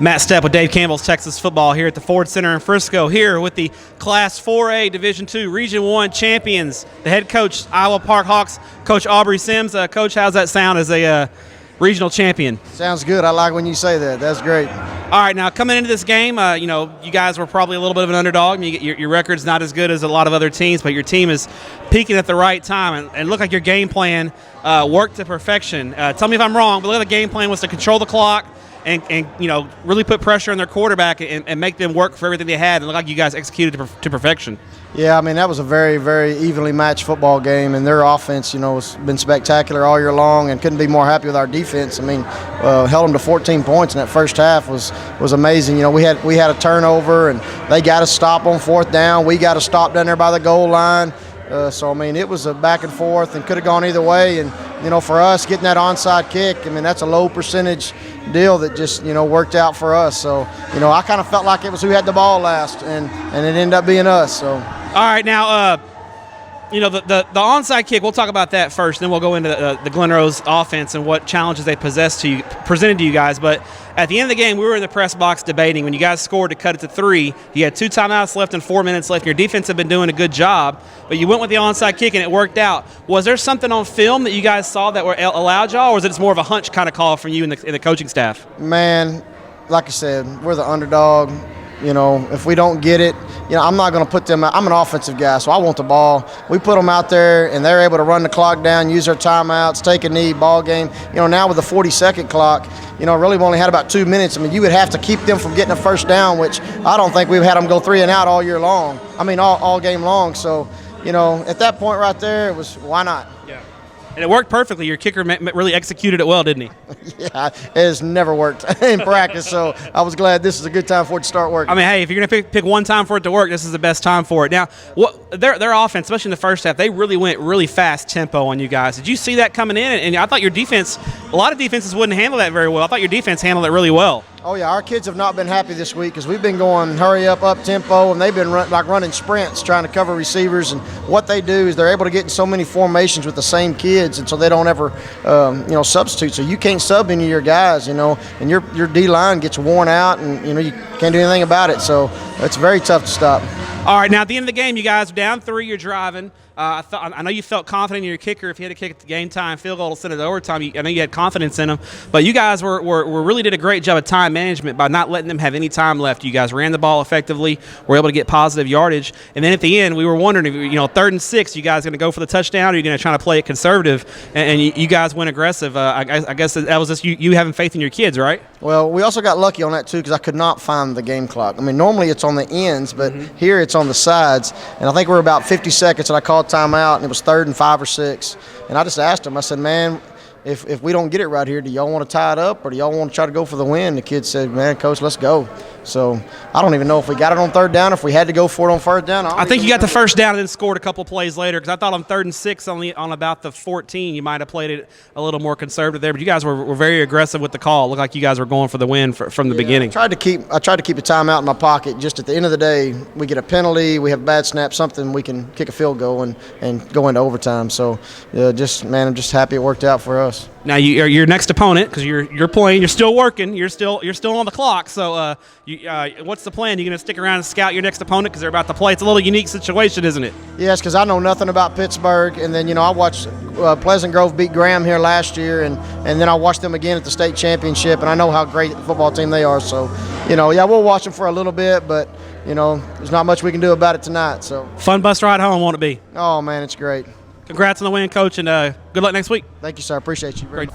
Matt Stepp with Dave Campbell's Texas Football here at the Ford Center in Frisco, here with the Class 4A Division II Region 1 champions, the head coach, Iowa Park Hawks, Coach Aubrey Sims. Coach, how's that sound as a regional champion? Sounds good. I like when you say that. That's great. All right, now coming into this game, you guys were probably a little bit of an underdog. Your record's not as good as a lot of other teams, but your team is peaking at the right time and looked like your game plan worked to perfection. Tell me if I'm wrong, but look like the game plan was to control the clock and really put pressure on their quarterback and make them work for everything they had. And look like you guys executed to perfection. Yeah, I mean, that was a very, very evenly matched football game, and their offense, has been spectacular all year long, and couldn't be more happy with our defense. I mean, held them to 14 points in that first half was amazing. We had a turnover, and they got to stop on fourth down. We got to stop down there by the goal line. So, I mean, it was a back and forth and could have gone either way. And, for us, getting that onside kick, I mean, that's a low percentage deal that just, worked out for us. So, I kind of felt like it was who had the ball last, and it ended up being us. So. All right, now, the onside kick, we'll talk about that first, then we'll go into the Glen Rose offense and what challenges they presented to you guys. But at the end of the game, we were in the press box debating. When you guys scored to cut it to 3, you had 2 timeouts left and 4 minutes left. Your defense had been doing a good job, but you went with the onside kick and it worked out. Was there something on film that you guys saw that allowed y'all, or was it just more of a hunch kind of call from you and the coaching staff? Man, like I said, we're the underdog. If we don't get it, I'm not going to put them out. I'm an offensive guy, so I want the ball. We put them out there, and they're able to run the clock down, use their timeouts, take a knee, ball game. Now with the 40-second clock, really we only had about 2 minutes. I mean, you would have to keep them from getting a first down, which I don't think we've had them go 3 and out all year long. I mean, all game long. So, at that point right there, it was why not? Yeah. And it worked perfectly. Your kicker really executed it well, didn't he? Yeah, it has never worked in practice, so I was glad this is a good time for it to start working. I mean, hey, if you're going to pick one time for it to work, this is the best time for it. Now, their offense, especially in the first half, they really went really fast tempo on you guys. Did you see that coming in? And I thought your defense, a lot of defenses wouldn't handle that very well. I thought your defense handled it really well. Oh, yeah, our kids have not been happy this week because we've been going hurry up tempo, and they've been running sprints trying to cover receivers. And what they do is they're able to get in so many formations with the same kids, and so they don't ever, substitute. So you can't sub any of your guys, and your D-line gets worn out, and, you can't do anything about it. So it's very tough to stop. All right, now at the end of the game, you guys are down 3, you're driving. I know you felt confident in your kicker. If you had to kick at the game time field goal to send it to overtime, I know you had confidence in them. But you guys really did a great job of time management by not letting them have any time left. You guys ran the ball effectively, were able to get positive yardage. And then at the end, we were wondering if, 3rd and 6, you guys going to go for the touchdown, or are you going to try to play it conservative? And you guys went aggressive. I guess that was just you having faith in your kids, right? Well, we also got lucky on that, too, because I could not find the game clock. I mean, normally it's on the ends, but here it's on the sides. And I think we're about 50 seconds, and I called timeout, and it was 3rd and 5 or 6. And I just asked him, I said, man, if we don't get it right here, do y'all want to tie it up, or do y'all want to try to go for the win? The kid said, man, Coach, let's go. So I don't even know if we got it on 3rd down, if we had to go for it on 1st down. I think you got the first down and then scored a couple plays later, because I thought on 3rd and 6 on about the 14, you might have played it a little more conservative there. But you guys were very aggressive with the call. It looked like you guys were going for the win from the beginning. I tried to keep a timeout in my pocket. Just at the end of the day, we get a penalty, we have bad snap, something we can kick a field goal and go into overtime. So I'm just happy it worked out for us. Now your next opponent, because you're playing, you're still working, you're still on the clock. So what's the plan? You going to stick around and scout your next opponent because they're about to play? It's a little unique situation, isn't it? Yes, because I know nothing about Pittsburgh, and then I watched Pleasant Grove beat Graham here last year, and then I watched them again at the state championship, and I know how great a football team they are. So we'll watch them for a little bit, but there's not much we can do about it tonight. So fun bus ride home, won't it be? Oh man, it's great. Congrats on the win, Coach, and good luck next week. Thank you, sir. Appreciate you. Great.